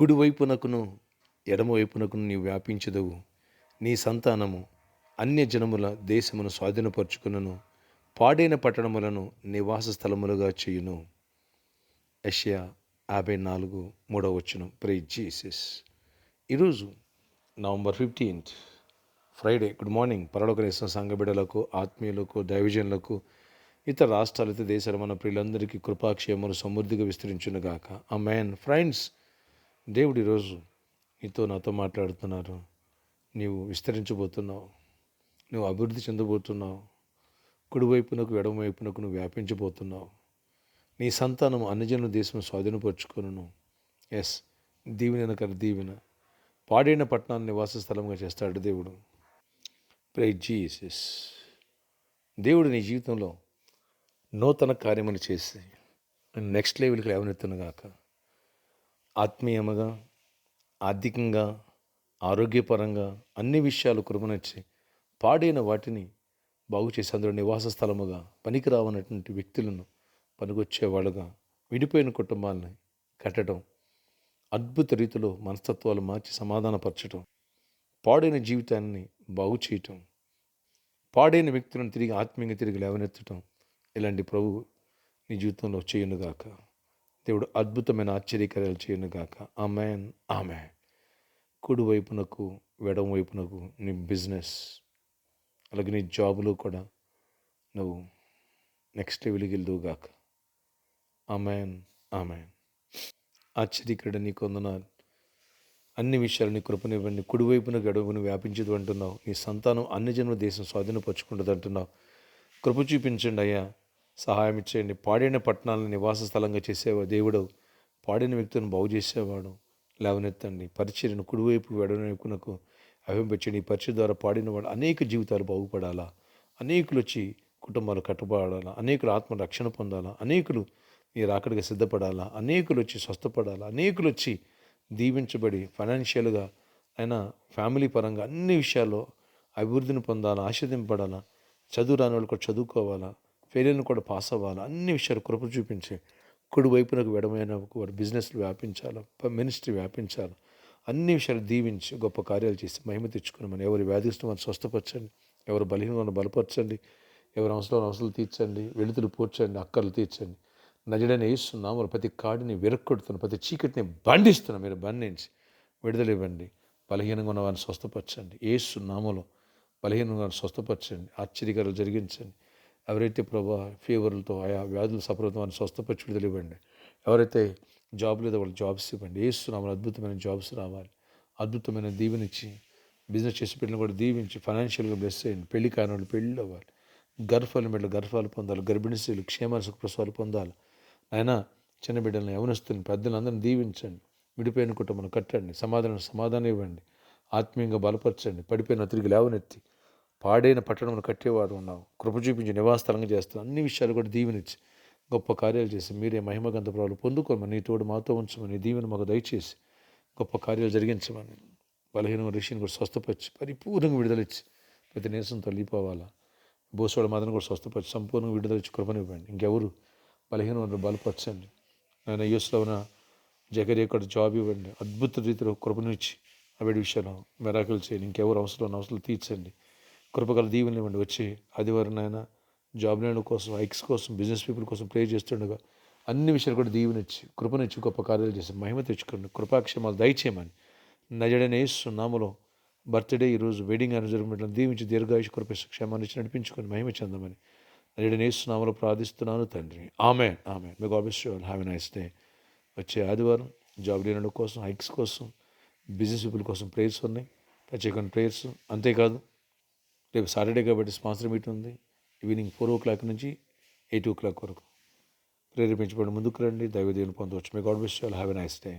కుడివైపునకును ఎడమవైపునకును నీవు వ్యాపించదవు. నీ సంతానము అన్యజనముల దేశమును స్వాధీనపరచుకును, పాడైన పట్టణములను నివాస స్థలములుగా చేయును. యెషయా 54:3 ప్రైజ్ జీసస్. ఈరోజు నవంబర్ 15 ఫ్రైడే. Good morning. పరలోకనేసిన సంఘ బిడ్డలకు, ఆత్మీయులకు, దైవజనులకు, ఇతర రాష్ట్రాలు, ఇతర దేశాలు మన ప్రియులందరికీ కృపాక్షేమలు సమృద్ధిగా విస్తరించునుగాక. ఆమేన్. ఫ్రెండ్స్, దేవుడు ఈరోజు నీతో నాతో మాట్లాడుతున్నారు. నీవు విస్తరించబోతున్నావు, నువ్వు అభివృద్ధి చెందబోతున్నావు, కుడివైపునకు ఎడమవైపునకు నువ్వు వ్యాపించబోతున్నావు. నీ సంతానం అన్యజనుల దేశం స్వాధీనపరుచుకొనును. ఎస్, దీవెన దీవెన. పాడైన పట్టణాన్ని నివాస స్థలంగా చేస్తాడు దేవుడు. Praise Jesus. దేవుడు నీ జీవితంలో నూతన కార్యములు చేసి నెక్స్ట్ లెవెల్కి లేవనెత్తునుగాక. ఆత్మీయముగా, ఆర్థికంగా, ఆరోగ్యపరంగా అన్ని విషయాలు కృపనొచ్చి పాడైన వాటిని బాగు చేసి అందులో నివాస స్థలముగా పనికిరావనటువంటి వ్యక్తులను పనికొచ్చేవాళ్ళుగా, విడిపోయిన కుటుంబాలని కట్టడం, అద్భుత రీతిలో మనస్తత్వాలు మార్చి సమాధానపరచడం, పాడైన జీవితాన్ని బాగు చేయటం, పాడైన వ్యక్తులను తిరిగి ఆత్మీయంగా తిరిగి లేవనెత్తటం, ఇలాంటి ప్రభు నీ జీవితంలో చేయునుగాక. దేవుడు అద్భుతమైన ఆశ్చర్యకార్యాలు చేయునుగాక. ఆమేన్, ఆమేన్. కుడి వైపునకు ఎడమ వైపునకు నీ బిజినెస్, అలాగే నీ జాబులో కూడా నువ్వు నెక్స్ట్ లెవెల్కి వెళ్దువుగాక. ఆమేన్, ఆమేన్. ఆశ్చర్యకరుడ నీకు వందనాలు. అన్ని విషయాలు నీ కృపనివ్వండి. కుడివైపునకు ఎడమను వ్యాపించదు అంటున్నావు. నీ సంతానం అన్ని జన్మ దేశం స్వాధీనపరచుకుంటుంది అంటున్నావు. కృప చూపించండి అయ్యా, సహాయం ఇచ్చేయండి. పాడైన పట్టణాలను నివాస స్థలంగా చేసేవా దేవుడు, పాడైన వ్యక్తులను బాగు చేసేవాడు. లేవనెత్తండి. పరిచర్యను కుడివైపు ఎడమవైపునకు అభింపించండి. ఈ పరిచయ ద్వారా పాడిన వాడు అనేక జీవితాలు బాగుపడాలా, అనేకులు వచ్చి కుటుంబాలు కట్టుబడాలా, అనేకులు ఆత్మ రక్షణ పొందాలా, అనేకులు నీ రాకడిగా సిద్ధపడాలా, అనేకులు వచ్చి స్వస్థపడాలా, అనేకులు వచ్చి దీవించబడి ఫైనాన్షియల్గా అయినా ఫ్యామిలీ పరంగా అన్ని విషయాల్లో అభివృద్ధిని పొందాలా, ఆశీర్వదింపడాలా, చదువు రాని వాళ్ళు కూడా చదువుకోవాలా, ఫెయిల్ని కూడా పాస్ అవ్వాలా, అన్ని విషయాలు కృప చూపించి కుడివైపునకు ఎడమైన వాడు బిజినెస్లు వ్యాపించాలా, మినిస్ట్రీ వ్యాపించాలా, అన్ని విషయాలు దీవించి గొప్ప కార్యాలు చేసి మహిమ తెచ్చుకున్నామని. ఎవరి వ్యాధిస్తున్న వారిని స్వస్థపరచండి, ఎవరు బలహీనంగా బలపరచండి, ఎవరి అవసరాలు తీర్చండి, వెలుతులు పూడ్చండి, అక్కర్లు తీర్చండి. నజడైన యేసు నామములో ప్రతి కాడిని విరక్కొడుతున్న, ప్రతి చీకటిని బంధిస్తున్న, మీరు బంధించి విడుదల ఇవ్వండి. బలహీనంగా ఉన్న వారిని స్వస్థపరచండి. యేసు నామములో బలహీనంగా స్వస్థపరచండి, ఆశ్చర్యకార్యాలు జరిగించండి. ఎవరైతే ప్రభా ఫీవర్లతో ఆయా వ్యాధులు సఫలతో వారిని స్వస్థపరిచి విడుదల ఇవ్వండి. ఎవరైతే జాబ్ లేదో వాళ్ళు జాబ్స్ ఇవ్వండి. యేసు నామములో అద్భుతమైన జాబ్స్ రావాలి. అద్భుతమైన దీవెనిచ్చి బిజినెస్ చేసి పెట్టిన కూడా దీవించి ఫైనాన్షియల్గా బ్లెస్ చేయండి. పెళ్లి కాని వాళ్ళు పెళ్ళి అవ్వాలి. గర్భాలు బిడ్డలు గర్భాలు పొందాలి. గర్భిణీ స్త్రీలు క్షేమాల సుఖప్రసవాలు పొందాలి. అయినా చిన్న బిడ్డలను, యవనస్తులను, పెద్దలందరినీ దీవించండి. విడిపోయిన కుటుంబం కట్టండి. సమాధానం ఇవ్వండి. ఆత్మీయంగా బలపరచండి. పడిపోయిన తిరిగి లేవనెత్తి పాడైన పట్టణంలో కట్టేవాడు ఉన్నావు. కృప చూపించి నివాసస్థలంగా చేస్తాను. అన్ని విషయాలు కూడా దీవెనిచ్చి గొప్ప కార్యాలు చేసి మీరే మహిమగంధ ప్రభావాలు పొందుకోమని, నీ తోడు మాతో ఉంచమని, దీవెన మాకు దయచేసి గొప్ప కార్యాలు జరిగించమని, బలహీన ఋషిని కూడా స్వస్థపరిచి పరిపూర్ణంగా విడుదలిచ్చి ప్రతి నీరసం తొలగిపోవాలా. బోసోడ మదన కూడా స్వస్థపరిచి సంపూర్ణంగా విడుదలిచ్చి కృపనివ్వండి. ఇంకెవరు బలహీన బలపరచండి. ఆయన యూస్లో ఉన్న జగరియా కూడా జాబ్ ఇవ్వండి. అద్భుత రీతిలో కృపనిచ్చి అవిడి విషయాలు మెరాకులు చేయండి. ఇంకెవరు అవసరాలు తీర్చండి. కృపగల దీవెనలు ఇవ్వండి. వచ్చి ఆదివారం ఆయన జాబ్ లేని కోసం, ఐక్స్ కోసం, బిజినెస్ పీపుల్ కోసం ప్రే చేస్తుండగా అన్ని విషయాలు కూడా దీవెనిచ్చి కృపనిచ్చి గొప్ప కార్యాలు చేసి మహిమ తెచ్చుకోండి. కృపాక్షేమాలు దయచేయమని నజడైన యేసు నామములో బర్త్డే ఈరోజు వెడ్డింగ్ అని జరుగుతున్న దీవించి దీర్ఘాయుష కృప క్షేమాన్ని ఇచ్చి నడిపించుకొని మహిమ చెందమని నజడైన యేసు నామములో ప్రార్థిస్తున్నాను తండ్రి. ఆమేన్, ఆమేన్. May God bless you all. Have a nice day. వచ్చే ఆదివారం జాబ్ లేని కోసం, హైక్స్ కోసం, బిజినెస్ పీపుల్ కోసం ప్రేయర్స్ ఉన్నాయి. ప్రత్యేకమైన ప్రేయర్స్. అంతేకాదు రేపు సాటర్డే కాబట్టి స్పాన్సర్ మీటింగ్ ఉంది. ఈవినింగ్ 4 o'clock నుంచి 8 o'clock వరకు ప్రేరేపించబడి ముందుకు రండి. దైవ దేవుని పొందవచ్చు. మే God bless you all. Have a nice day.